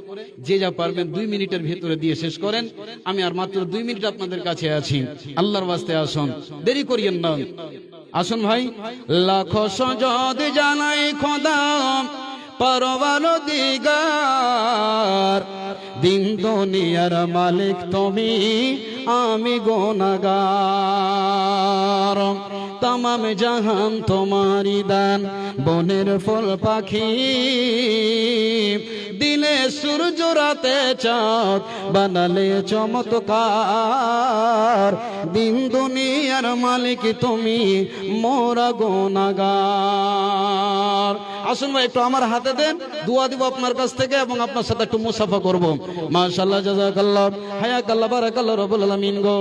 যে যা পারবেন 2 মিনিটের ভিতরে দিয়ে শেষ করেন। আমি আর মাত্র 2 মিনিট আপনাদের কাছে আছি, আল্লাহর ওয়াস্তে আসুন, দেরি করিয়েন না। আসুন ভাই। লাখো সজদ জানাই খোদা পরওয়ারদিগার, দিন দুনিয়ার মালিক তুমি, আমি গুনাহগার। तमाम जहान तुम्हारी दान, बनेर फल पाखी, दिले सूरज राते चाँद बनाले चमत्कार। दिन दुनियार मालिक तुमी, मोरा गुनाहगार। আসুন ভাই একটু আমার হাতে দেন, দোয়া দিব আপনার কাছ থেকে এবং আপনার সাথে একটু মুসাফা করব। মাশাআল্লাহ, জাযাকাল্লাহ, হায়াকাল্লাহ, বারাকাল্লাহ রব্বুল আলামিন গো।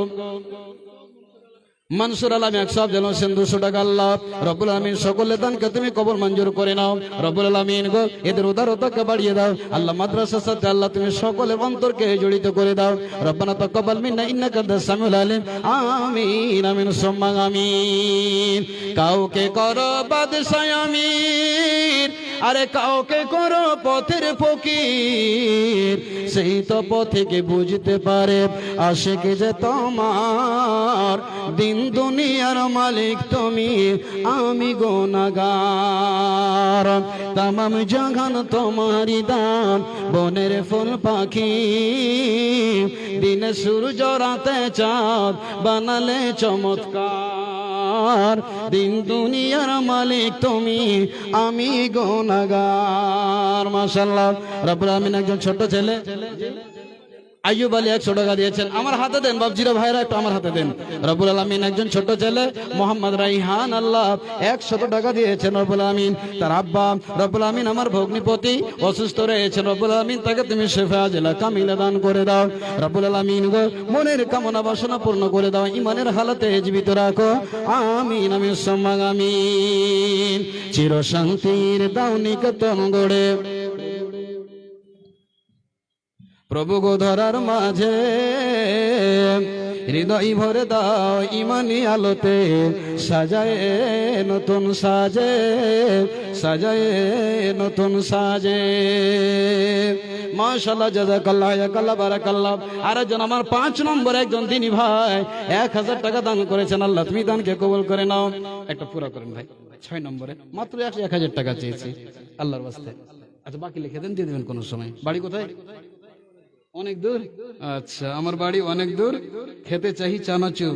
মনসুর আলম 100 টাকা আল্লাহ রব্বুল আলামিন সকলের দানকে তুমি কবুল মঞ্জুর করে নাও রব্বুল আলামিন গো। এদের উদারতাকে বাড়িয়ে দাও আল্লাহ। মাদ্রাসার সাথে আল্লাহ তুমি সকলের অন্তরকে জড়িত করে দাও। রব্বানা তাকাব্বাল মিন্না ইন্নাকা আনতাস সামিউল আলিম। আমিন আমিন সুম্মা আমিন। কাউকে করো বাদশাহ আমির, আরে কাউকে করো পথের ফকির, সেই তো পথে বুঝতে পারে আশিক যে তোমার। দিন দুনিয়ার মালিক তুমি, আমি গুনাহগার। तमाम जहान तुम्हारी दान, बनेर फूल पाखी, दिन सूरज राते चाँद बनाले चमत्कार। दिन दुनियार मालिक तुमी, आमी गुनाहगार। माशाআল্লাহ রব্বুল আলামিন। একজন ছোট ছেলে আইয়ুব আলী 100 টাকা দিয়েছেন। আমার হাতে দেন বাবজিরা ভাইরা, একটু আমার হাতে দেন। রব্বুল আলামিন একজন ছোট ছেলে মোহাম্মদ রাইহান আল্লাহ 100 টাকা দিয়েছেন রব্বুল আলামিন। তার আব্বা রব্বুল আলামিন আমার ভগ্নিপতি অসুস্থ রয়েছেন রব্বুল আলামিন, তাকে তুমি শিফা আজলা কামিলা দান করে দাও রব্বুল আলামিন গো। মনের কামনা বাসনা পূর্ণ করে দাও, ইমানের হালতে জীবিত রাখো। আমিন আমিন সুম্মা আমিন। চির শান্তির দাও নিকেতন গড়ে, প্রভু গো ধরার মাঝে হৃদয় ভরে দাও ইমানি আলোতে, সাজায় নতুন সাজে, সাজায় নতুন সাজে। মাশাআল্লাহ, জাযাকাল্লাহ, হায়াকাল্লাহ, বারাকাল্লাহ। আর একজন আমার 5 নম্বর একজন দিনী ভাই 1000 টাকা দান করেছেন। আল্লাহ তুমি দানকে কবুল করে নাও। একটা পুরো করেন ভাই। 6 নম্বরে মাত্র 1000 টাকা চেয়েছি আল্লাহর ওয়াস্তে। আচ্ছা বাকি লিখে দেন, দিয়ে দেবেন কোনো সময়। বাড়ি কোথায়? অনেক দূর। আচ্ছা আমার বাড়ি অনেক দূর। খেতে চাই চানাচুর।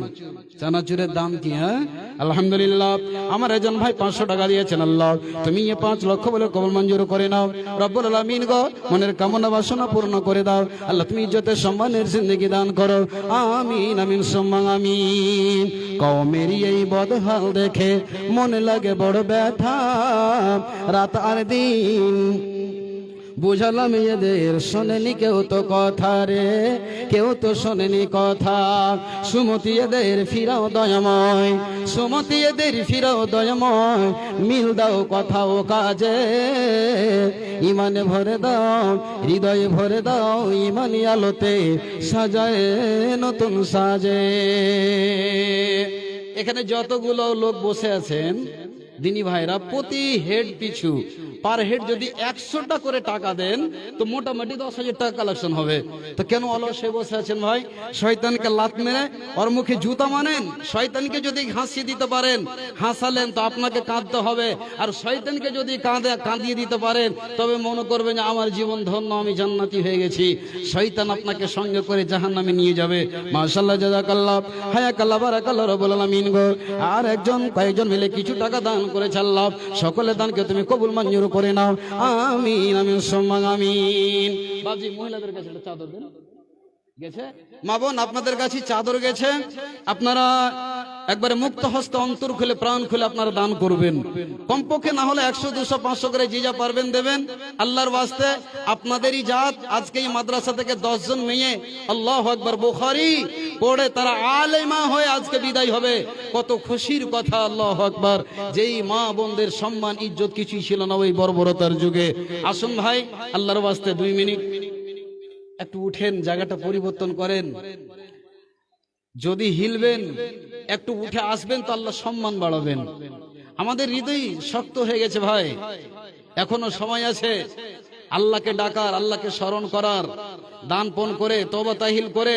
চানাচুরের দাম কি? হ্যাঁ আলহামদুলিল্লাহ। আমার একজন ভাই 500 টাকা দিয়েছেন। আল্লাহ তুমি 5 লক্ষ বলে কবুল মঞ্জুর করে নাও রব্বুল আলামিন গো। মনের কামনা বাসনা পূর্ণ করে দাও আল্লাহ। তুমি ইজ্জতের সম্মানের জিন্দেগি দান করো। আমিন আমিন সুম্মা আমিন। কওমের এই বদহাল দেখে মনে লাগে বড় ব্যথা, রাত আর দিন বুঝালাম এদের শোনেনি কেউ তো কথা রে, কেউ তো শোনেনি কথা। সুমতি এদের ফিরাও দয়াময়, সুমতি এদের ফিরাও দয়াময়, মিল দাও কথা ও কাজে। ইমানে ভরে দাও, হৃদয়ে ভরে দাও, ইমানি আলোতে সাজায় নতুন সাজে। এখানে যতগুলো লোক বসে আছেন দিনী ভাইরা, প্রতি হেড পিছু পার হেড যদি 100টা করে টাকা দেন তো মোটামুটি 10,000 টাকা কালেকশন হবে। তো কেন অলসে বসে আছেন ভাই? শয়তানকে লাত মেরে ওর মুখে জুতা মানেন। শয়তানকে যদি হাসিয়ে দিতে পারেন, হাসালেন তো আপনাকে কাঁদতে হবে। আর শয়তানকে যদি কাঁদিয়ে দিতে পারেন তবে মনে করবেন যে আমার জীবন ধন্য, আমি জান্নাতি হয়ে গেছি। শয়তান আপনাকে সঙ্গে করে জাহান্নামে নিয়ে যাবে। মাশাআল্লাহ, জাযাকাল্লাহ, হায়াকাল্লাহ, বারাকাল্লাহ রাব্বুল আলামিন গো। আর কয়েকজন মিলে কিছু টাকা দান করেছে আল্লাহ, সকলে দানকে তুমি কবুল মঞ্জুর করে নাও। আমিন আমিন সুম্মা আমিন। বাবজি, মহিলাদের কাছে একটা চাদর দেন। গেছে মা বোন, আপনাদের কাছে চাদর গেছে। আপনারা একবারে মুক্ত হস্তে, অন্তর খুলে, প্রাণ খুলে আপনারা দান করবেন। কমপক্ষে না হলে 100, 200, 500 করে যে যা পারবেন দেবেন আল্লাহর ওয়াস্তে। আপনাদেরই জাত আজকে এই মাদ্রাসা থেকে 10 জন মেয়ে আল্লাহু আকবার বুখারী পড়ে তারা আলেমা হয়ে আজকে বিদায় হবে। কত খুশির কথা, আল্লাহু আকবার। যেই মা বোনদের সম্মান ইজ্জত কিছুই ছিল না ওই বর্বরতার যুগে। আসুন ভাই, আল্লাহর ওয়াস্তে 2 মিনিট একটু উঠেন, জায়গাটা পরিবর্তন করেন। যদি হিলবেন, একটু উঠে আসবেন তো আল্লাহ সম্মান বাড়াবেন। আমাদের হৃদয় শক্ত হয়ে গেছে ভাই, এখনো সময় আছে আল্লাহকে ডাকার, আল্লাহকে স্মরণ করার। দান পণ করে, তওবা তাহিল করে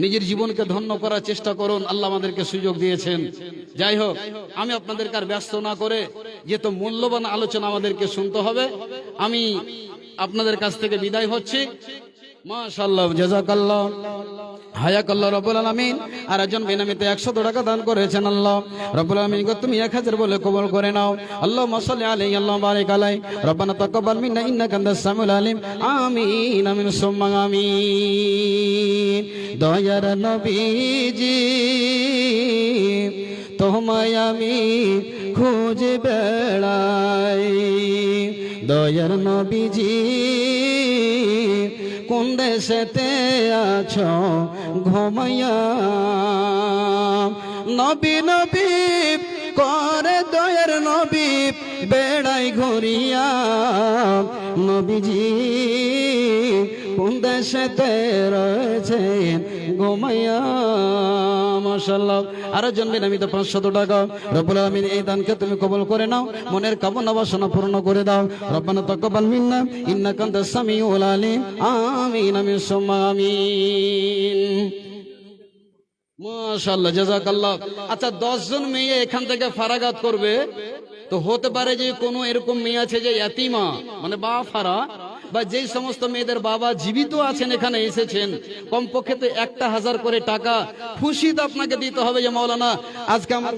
নিজের জীবনকে ধন্য করার চেষ্টা করুন। আল্লাহ আমাদেরকে সুযোগ দিয়েছেন। যাই হোক, আমি আপনাদেরকে আর ব্যস্ত না করে, যেহেতু মূল্যবান আলোচনা আমাদেরকে শুনতে হবে, আমি আপনাদের কাছ থেকে বিদায় হচ্ছি। মাশাআল্লাহ, জাযাকাল্লাহ, হায়াকাল্লাহ রাব্বুল আলামিন। আর একজন বেনামিতে 100 টাকা দান করেছেন। আল্লাহ রাব্বুল আলামিন গো, তুমি 1000 বলে কবুল করে নাও। আল্লাহুম্মা সাল্লি আলাইহি, আল্লাহুম্মা বারিক আলাইহি, রব্বানা তাকাব্বাল মিন্না ইন্নাকা আনতাস সামিউল আলিম। আমিন আমিন সুম্মা আমিন। দয়ার নবীজি তোমায় আমি খুঁজে বেড়াই, দয়ার নবীজি কোন দেশেতে আছো ঘুমাইয়া। নবী নবী করে দয়ার নবী বেড়াই ঘুরিয়া। নবীজি কোন দেশেতে রয়েছেন ঘুমাইয়া। মাশাআল্লাহ, আরো জন্মেন আমি তো 500 টাকা। রব্বুল আলামিন এই দানকে তুমি কবুল করে নাও, মনের কামনা বাসনা পূর্ণ করে দাও। রব্বানা তাকাব্বাল মিন্না ইন্নাকা আনতাস সামিউল আলিম। আমিন আমিন সুম্মা আমিন। মাশাআল্লাহ, জাযাকাল্লাহ। আচ্ছা, 10 জন মেয়ে এখান থেকে ফারাগাত করবে, তো হতে পারে যে কোনো এরকম মেয়ে আছে যে ইয়াতিমা, মানে বা ফারা, বা যেই সমস্ত মেয়েদের বাবা জীবিত আছেন, এখানে এসেছেন, কমপক্ষে তো 1000 করে টাকা খুশিতে আপনাকে দিতে হবে। যে মাওলানা আজকে আমার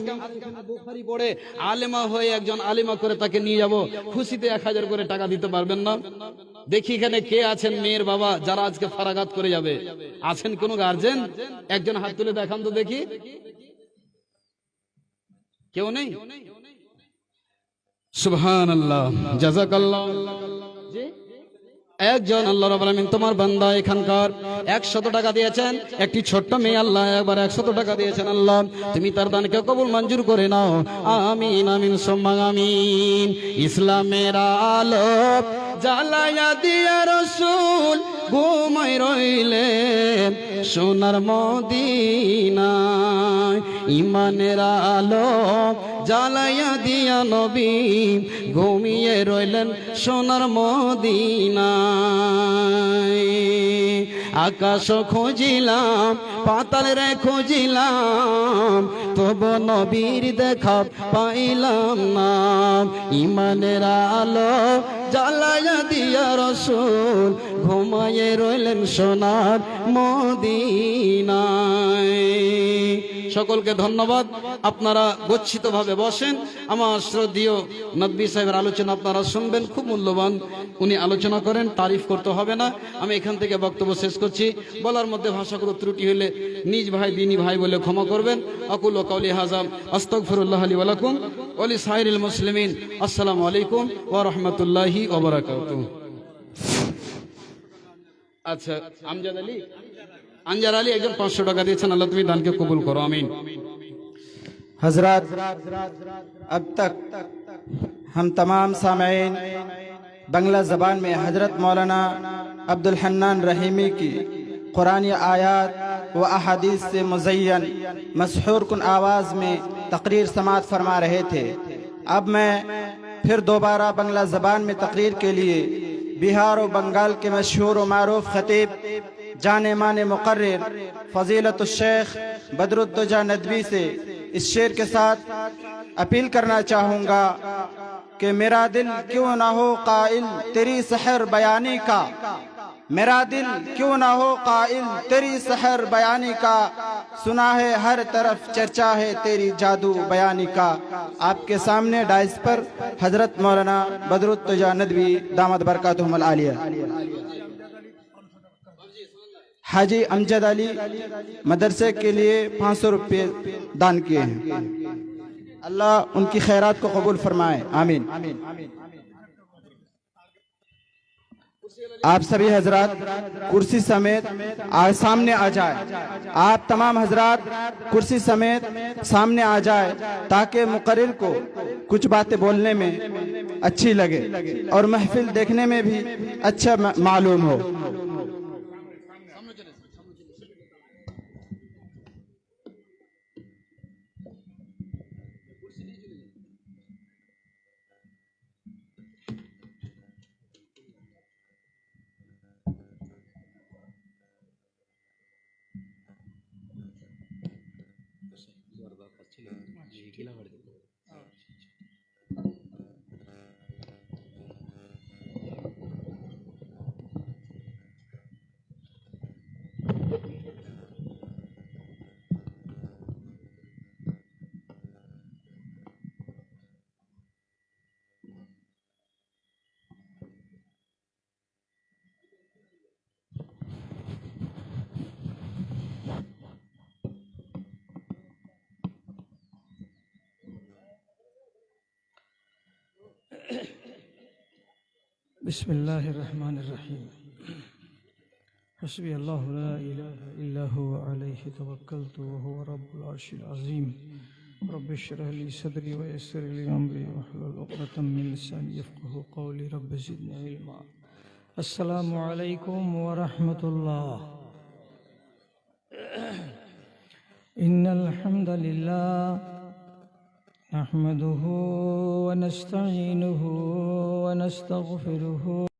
বুখারী পড়ে আলেমা হয়ে একজন আলেমা করে তাকে নিয়ে যাব, খুশিতে 1000 করে টাকা দিতে পারবেন না? দেখি এখানে কে আছেন মেয়ের বাবা যারা আজকে ফারাগাত করে যাবে? আছেন কোন গার্জেন? একজন হাত তুলে দেখান তো দেখি। কেউ নেই? সুবহানাল্লাহ, জাযাকাল্লাহ। একজন আল্লাহ রাব্বুল আলামিন তোমার বান্দা এখানকার 100 টাকা দিয়েছেন। একটি ছোট্ট মেয়ে আল্লাহ একবার 100 টাকা দিয়েছেন। আল্লাহ তুমি তার দানকে কবুল মঞ্জুর করে নাও। আমিন আমিন সুম্মা আমিন। ইসলামের আলো জ্বালায়া দিয়া রাসূল ঘুমাই রইলেন সোনার মদিনায়। ঈমানের আলো জ্বালায়া দিয়া নবী ঘুমিয়ে রইলেন সোনার মদিনায়। আকাশ খুঁজিলাম, পাতাল রে খুঁজিলাম, তবু নবীর দেখা পাইলাম না। ঈমানের আলো জ্বালায়া দিয়া রাসূল ঘুমায়ে রইলেন সোনার মদিনায়। সকলকে ধন্যবাদ। আপনারা গচ্ছিতভাবে বসেন। আমার শ্রদ্ধেয় নদভী সাহেবের আলোচনা আপনারা শুনবেন, খুব মূল্যবান। উনি আলোচনা করেন, তারিফ করতে হবে না। আমি এখান থেকে বক্তব্য শেষ করছি। বলার মধ্যে ভাষাগত ত্রুটি হলে নিজ ভাই দিনী ভাই বলে ক্ষমা করবেন। আকুলু কাউলি হাযা আস্তাগফিরুল্লাহ লি ওয়া লাকুম ওয়া লিসাইরিল মুসলিমিন। আসসালামু আলাইকুম ওয়া রাহমাতুল্লাহি ওয়া বারাকাতুহু। আচ্ছা, আমজাদ আলী, আনজার আলী একজন 500 টাকা দিয়েছেন। আল্লাহ তুমি দানকে কবুল করো, আমিন। हजरत, अब तक हम तमाम सामईन बंगला ज़बान में हजरत मौलाना अब्दुल हन्नान रहीमी की कुरानी आयात व अहादीस से मुज़य्यन मसहूर कुन आवाज़ में तकरीर समात फरमा रहे थे। अब मैं फिर दोबारा बंगला ज़बान में तकरीर के लिए बिहार और बंगाल के मशहूर व मारूफ खतीब जाने माने मुकर्रिर फजीलत शेख बदरुद्दोजा नदवी से इस शेर के साथ अपील करना चाहूँगा कि मेरा दिल क्यों ना हो काइल तेरी सहर बयानी का, मेरा दिल क्यों ना हो काइल तेरी सहर बयानी का, सुना है हर तरफ चर्चा है तेरी जादू बयानी का। आपके सामने डाइस पर हजरत मौलाना बदरुद्दोजा नदवी दामद बरकातुहुमुल आलिया हाजी अमजद अली मदरसे के लिए 500 रुपये दान किए हैं। अल्लाह उनकी खैरात को कबूल फरमाए, आमीन। आप सभी हजरात कुर्सी समेत सामने आ जाए। आप तमाम हजरात कुर्सी समेत सामने आ जाए ताकि मुकर्रिर को कुछ बातें बोलने में अच्छी लगे और महफिल देखने में भी अच्छा मालूम हो। बिस्मिल्लाहिर्रहमानिर्रहीम। हस्बी अल्लाहु ला इलाहा इल्ला हुवा अलैहि तवक्कलतु व हुवा रब्बुल अर्शिल अज़ीम। रब्बि इश्रह ली सदरी व यस्सिर ली अमरी वहलुल उक़दतम मिन लिसानी यफ़क़हू क़ौली। रब्बि ज़िदनी इल्मा। अस्सलामु अलैकुम व रहमतुल्लाह। इन्नल हम्दलिल्लाह नहमदुहु व नस्तईनुहु व नस्तग़फिरुहु